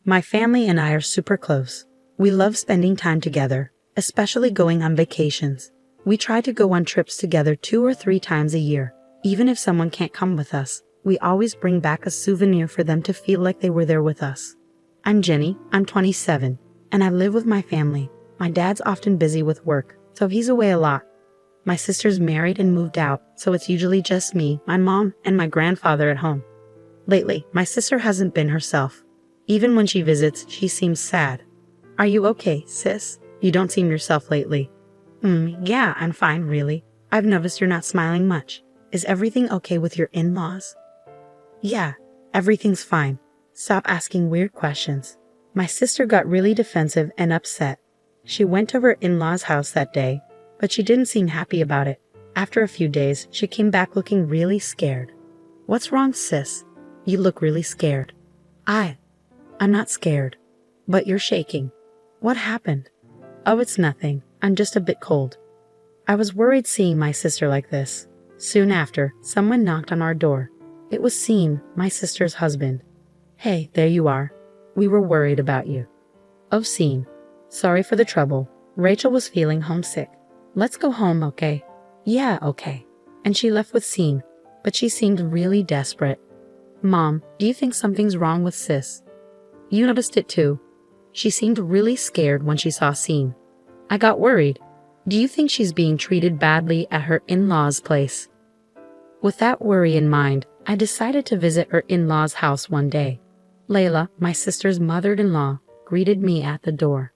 My family and I are super close. We love spending time together, especially going on vacations. We try to go on trips together 2 or 3 times a year. Even if someone can't come with us, we always bring back a souvenir for them to feel like they were there with us. I'm Jenny, I'm 27, and I live with my family. My dad's often busy with work, so he's away a lot. My sister's married and moved out, so it's usually just me, my mom, and my grandfather at home. Lately, my sister hasn't been herself. Even when she visits, she seems sad. Are you okay, sis? You don't seem yourself lately. Yeah, I'm fine, really. I've noticed you're not smiling much. Is everything okay with your in-laws? Yeah, everything's fine. Stop asking weird questions. My sister got really defensive and upset. She went to her in-laws' house that day, but she didn't seem happy about it. After a few days, she came back looking really scared. What's wrong, sis? You look really scared. I'm not scared, but you're shaking. What happened? Oh, it's nothing. I'm just a bit cold. I was worried seeing my sister like this. Soon after, someone knocked on our door. It was Sean, my sister's husband. Hey, there you are. We were worried about you. Oh, Sean. Sorry for the trouble. Rachel was feeling homesick. Let's go home, okay? Yeah, okay. And she left with Sean, but she seemed really desperate. Mom, do you think something's wrong with sis? You noticed it too. She seemed really scared when she saw Sean. I got worried. Do you think she's being treated badly at her in-laws' place? With that worry in mind, I decided to visit her in-laws' house one day. Layla, my sister's mother-in-law, greeted me at the door.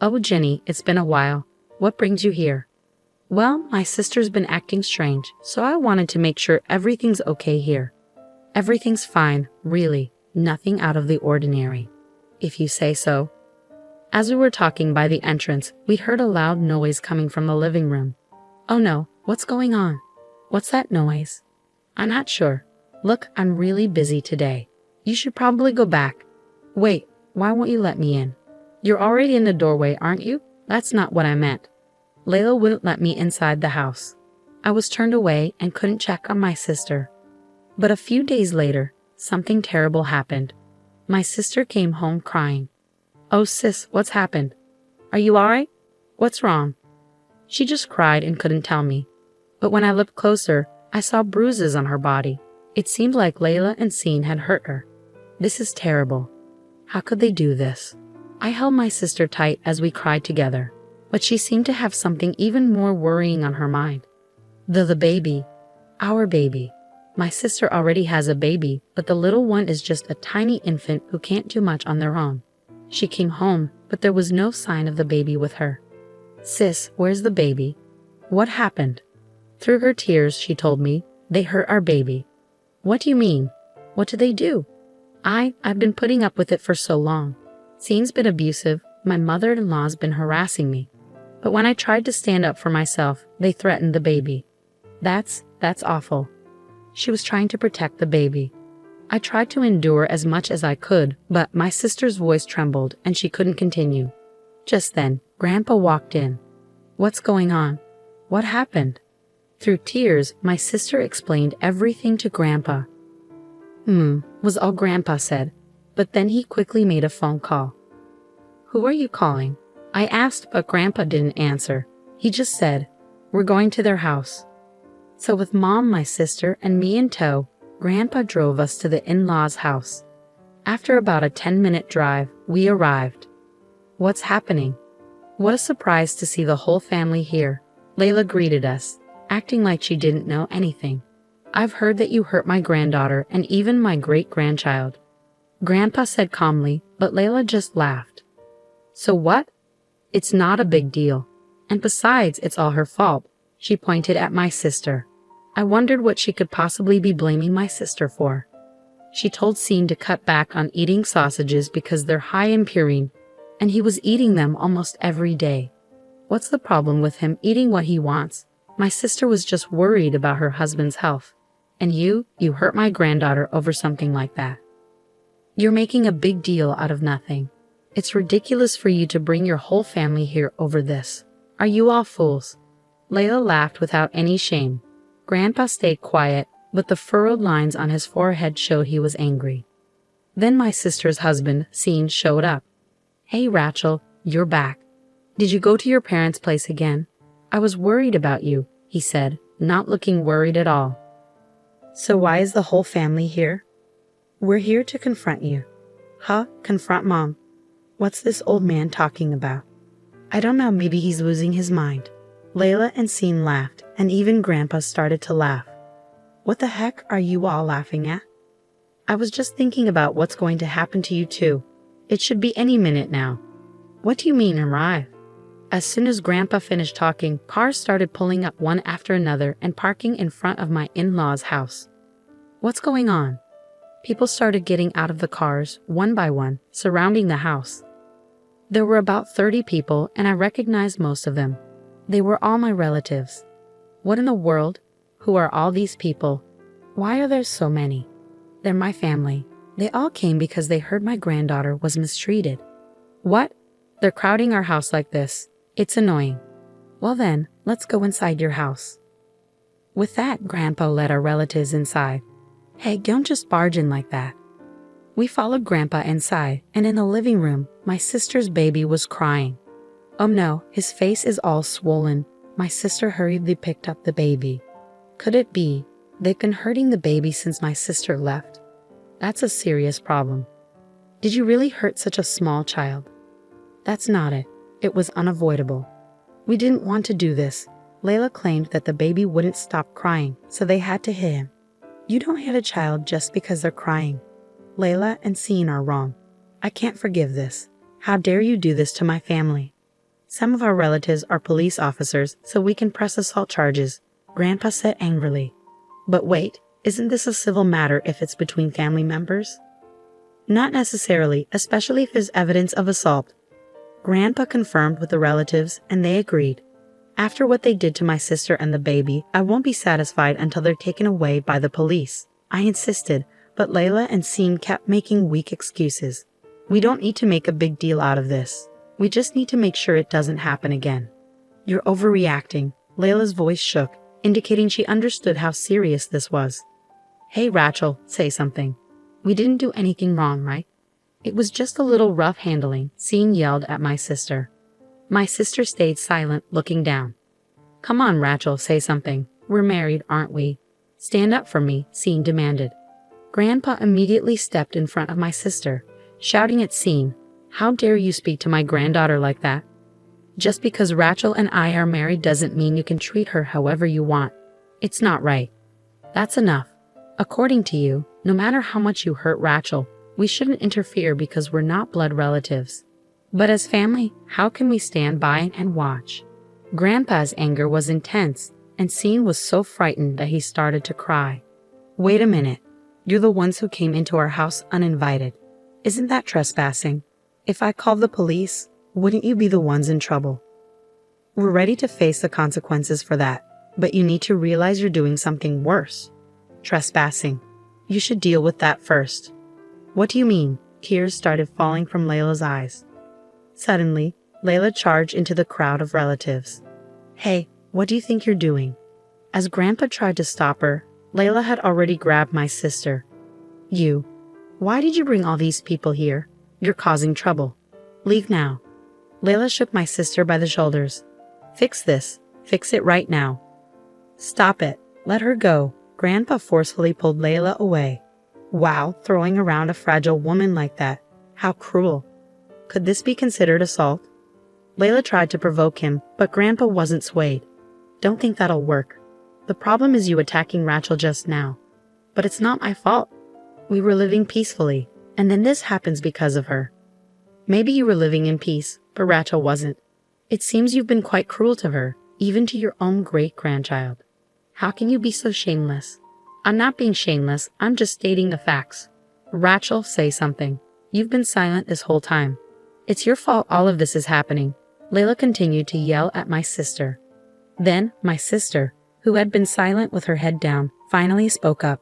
Oh, Jenny, it's been a while. What brings you here? Well, my sister's been acting strange, so I wanted to make sure everything's okay here. Everything's fine, really. Nothing out of the ordinary. If you say so. As we were talking by the entrance, we heard a loud noise coming from the living room. Oh no, what's going on? What's that noise? I'm not sure. Look, I'm really busy today. You should probably go back. Wait, why won't you let me in? You're already in the doorway, aren't you? That's not what I meant. Layla wouldn't let me inside the house. I was turned away and couldn't check on my sister. But a few days later, something terrible happened. My sister came home crying. Oh sis, what's happened? Are you alright? What's wrong? She just cried and couldn't tell me. But when I looked closer, I saw bruises on her body. It seemed like Layla and Sean had hurt her. This is terrible. How could they do this? I held my sister tight as we cried together, but she seemed to have something even more worrying on her mind. The baby. Our baby. My sister already has a baby, but the little one is just a tiny infant who can't do much on their own. She came home, but there was no sign of the baby with her. Sis, where's the baby? What happened? Through her tears, she told me, they hurt our baby. What do you mean? What did they do? I've been putting up with it for so long. Sean's been abusive, my mother-in-law's been harassing me. But when I tried to stand up for myself, they threatened the baby. That's awful. She was trying to protect the baby. I tried to endure as much as I could, but my sister's voice trembled and she couldn't continue. Just then, Grandpa walked in. What's going on? What happened? Through tears, my sister explained everything to Grandpa. Was all Grandpa said, but then he quickly made a phone call. Who are you calling? I asked, but Grandpa didn't answer. He just said, we're going to their house. So with Mom, my sister, and me in tow, Grandpa drove us to the in-laws' house. After about a 10-minute drive, we arrived. What's happening? What a surprise to see the whole family here. Layla greeted us, acting like she didn't know anything. I've heard that you hurt my granddaughter and even my great-grandchild. Grandpa said calmly, but Layla just laughed. So what? It's not a big deal. And besides, it's all her fault. She pointed at my sister. I wondered what she could possibly be blaming my sister for. She told Sean to cut back on eating sausages because they're high in purine, and he was eating them almost every day. What's the problem with him eating what he wants? My sister was just worried about her husband's health. And you hurt my granddaughter over something like that. You're making a big deal out of nothing. It's ridiculous for you to bring your whole family here over this. Are you all fools? Layla laughed without any shame. Grandpa stayed quiet, but the furrowed lines on his forehead showed he was angry. Then my sister's husband, Scene, showed up. "Hey Rachel, you're back. Did you go to your parents' place again? I was worried about you," he said, not looking worried at all. "So why is the whole family here?" "We're here to confront you." "Huh? Confront Mom? What's this old man talking about?" "I don't know, maybe he's losing his mind." Layla and Scene laughed, and even Grandpa started to laugh. "What the heck are you all laughing at?" "I was just thinking about what's going to happen to you too. It should be any minute now." "What do you mean arrive?" As soon as Grandpa finished talking, cars started pulling up one after another and parking in front of my in-laws' house. "What's going on?" People started getting out of the cars, one by one, surrounding the house. There were about 30 people, and I recognized most of them. They were all my relatives. What in the world? Who are all these people? Why are there so many? They're my family. They all came because they heard my granddaughter was mistreated. What? They're crowding our house like this. It's annoying. Well then, let's go inside your house. With that, Grandpa led our relatives inside. Hey, don't just barge in like that. We followed Grandpa inside, and in the living room, my sister's baby was crying. Oh no, his face is all swollen. My sister hurriedly picked up the baby. Could it be they've been hurting the baby since my sister left? That's a serious problem. Did you really hurt such a small child? That's not it. It was unavoidable. We didn't want to do this. Layla claimed that the baby wouldn't stop crying, so they had to hit him. You don't hit a child just because they're crying. Layla and Scene are wrong. I can't forgive this. How dare you do this to my family? Some of our relatives are police officers, so we can press assault charges, Grandpa said angrily. But wait, isn't this a civil matter if it's between family members? Not necessarily, especially if there's evidence of assault. Grandpa confirmed with the relatives, and they agreed. After what they did to my sister and the baby, I won't be satisfied until they're taken away by the police. I insisted, but Layla and Scene kept making weak excuses. We don't need to make a big deal out of this. We just need to make sure it doesn't happen again. You're overreacting. Layla's voice shook, indicating she understood how serious this was. Hey Rachel, say something. We didn't do anything wrong, right? It was just a little rough handling, Scene yelled at my sister. My sister stayed silent, looking down. Come on, Rachel, say something. We're married, aren't we? Stand up for me, Scene demanded. Grandpa immediately stepped in front of my sister, shouting at Scene, How dare you speak to my granddaughter like that? Just because Rachel and I are married doesn't mean you can treat her however you want. It's not right. That's enough. According to you, no matter how much you hurt Rachel, we shouldn't interfere because we're not blood relatives. But as family, how can we stand by and watch? Grandpa's anger was intense, and Scene was so frightened that he started to cry. Wait a minute. You're the ones who came into our house uninvited. Isn't that trespassing? If I called the police, wouldn't you be the ones in trouble? We're ready to face the consequences for that, but you need to realize you're doing something worse. Trespassing. You should deal with that first. What do you mean? Tears started falling from Layla's eyes. Suddenly, Layla charged into the crowd of relatives. Hey, what do you think you're doing? As Grandpa tried to stop her, Layla had already grabbed my sister. You. Why did you bring all these people here? You're causing trouble. Leave now. Layla shook my sister by the shoulders. Fix this. Fix it right now. Stop it. Let her go. Grandpa forcefully pulled Layla away. Wow, throwing around a fragile woman like that. How cruel. Could this be considered assault? Layla tried to provoke him, but Grandpa wasn't swayed. Don't think that'll work. The problem is you attacking Rachel just now. But it's not my fault. We were living peacefully, and then this happens because of her. Maybe you were living in peace, but Rachel wasn't. It seems you've been quite cruel to her, even to your own great-grandchild. How can you be so shameless? I'm not being shameless, I'm just stating the facts. Rachel, say something. You've been silent this whole time. It's your fault all of this is happening. Layla continued to yell at my sister. Then, my sister, who had been silent with her head down, finally spoke up.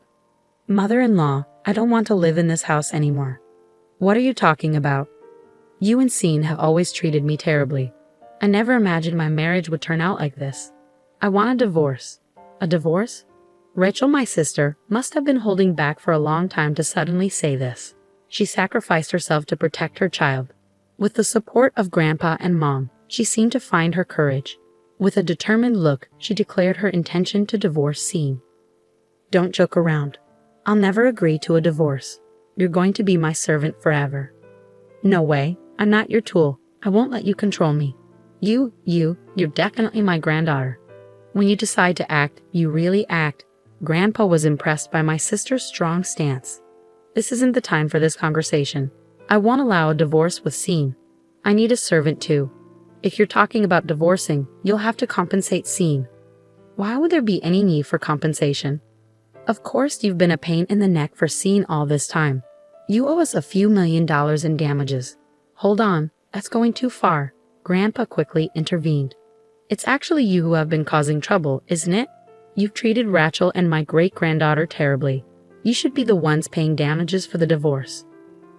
Mother-in-law, I don't want to live in this house anymore. What are you talking about? You and Scene have always treated me terribly. I never imagined my marriage would turn out like this. I want a divorce. A divorce? Rachel, my sister, must have been holding back for a long time to suddenly say this. She sacrificed herself to protect her child. With the support of Grandpa and Mom, she seemed to find her courage. With a determined look, she declared her intention to divorce Scene. Don't joke around. I'll never agree to a divorce. You're going to be my servant forever. No way, I'm not your tool. I won't let you control me. You're definitely my granddaughter. When you decide to act, you really act. Grandpa was impressed by my sister's strong stance. This isn't the time for this conversation. I won't allow a divorce with Scene. I need a servant too. If you're talking about divorcing, you'll have to compensate Scene. Why would there be any need for compensation? Of course you've been a pain in the neck for Scene all this time. You owe us a few $1,000,000 in damages. Hold on, that's going too far. Grandpa quickly intervened. It's actually you who have been causing trouble, isn't it? You've treated Rachel and my great-granddaughter terribly. You should be the ones paying damages for the divorce.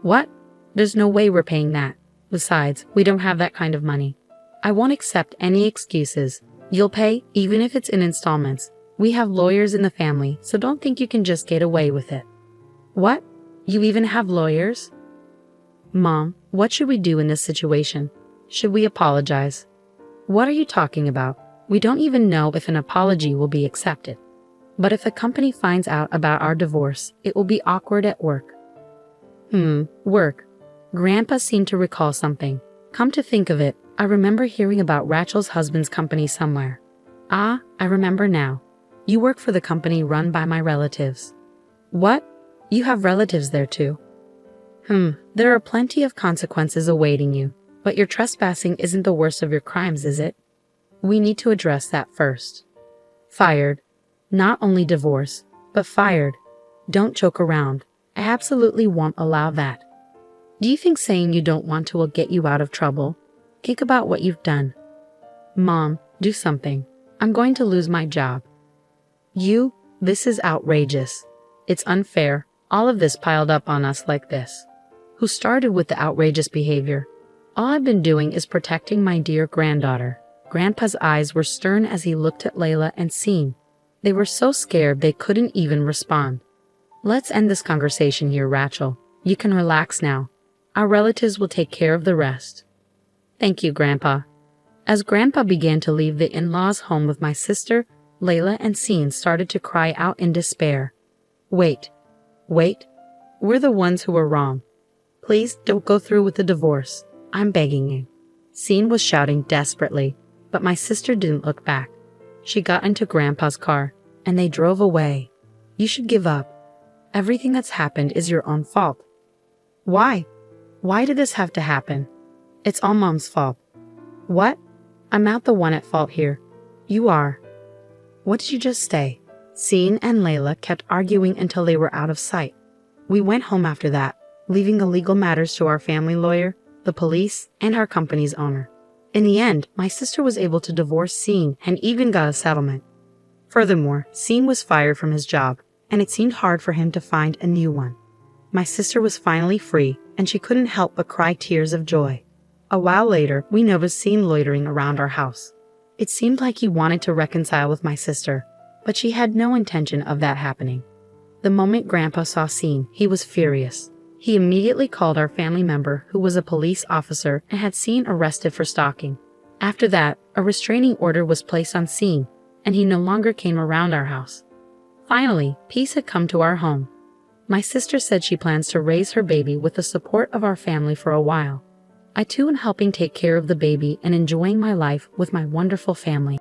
What? There's no way we're paying that. Besides, we don't have that kind of money. I won't accept any excuses. You'll pay, even if it's in installments. We have lawyers in the family, so don't think you can just get away with it. What? You even have lawyers? Mom, what should we do in this situation? Should we apologize? What are you talking about? We don't even know if an apology will be accepted. But if the company finds out about our divorce, it will be awkward at work. Work. Grandpa seemed to recall something. Come to think of it, I remember hearing about Rachel's husband's company somewhere. Ah, I remember now. You work for the company run by my relatives. What? You have relatives there too? There are plenty of consequences awaiting you, but your trespassing isn't the worst of your crimes, is it? We need to address that first. Fired. Not only divorce, but fired. Don't joke around. I absolutely won't allow that. Do you think saying you don't want to will get you out of trouble? Think about what you've done. Mom, do something. I'm going to lose my job. This is outrageous. It's unfair, all of this piled up on us like this. Who started with the outrageous behavior? All I've been doing is protecting my dear granddaughter. Grandpa's eyes were stern as he looked at Layla and Scene. They were so scared they couldn't even respond. Let's end this conversation here, Rachel. You can relax now. Our relatives will take care of the rest. Thank you, Grandpa. As Grandpa began to leave the in-laws' home with my sister, Layla and Scene started to cry out in despair. Wait. We're the ones who were wrong. Please don't go through with the divorce. I'm begging you. Scene was shouting desperately, but my sister didn't look back. She got into Grandpa's car, and they drove away. You should give up. Everything that's happened is your own fault. Why? Why did this have to happen? It's all Mom's fault. What? I'm not the one at fault here. You are. What did you just say? Scene and Layla kept arguing until they were out of sight. We went home after that, leaving the legal matters to our family lawyer, the police, and our company's owner. In the end, my sister was able to divorce Scene and even got a settlement. Furthermore, Scene was fired from his job, and it seemed hard for him to find a new one. My sister was finally free, and she couldn't help but cry tears of joy. A while later, we noticed Scene loitering around our house. It seemed like he wanted to reconcile with my sister, but she had no intention of that happening. The moment Grandpa saw Scene, he was furious. He immediately called our family member, who was a police officer and had Scene arrested for stalking. After that, a restraining order was placed on Scene, and he no longer came around our house. Finally, peace had come to our home. My sister said she plans to raise her baby with the support of our family for a while. I too am helping take care of the baby and enjoying my life with my wonderful family.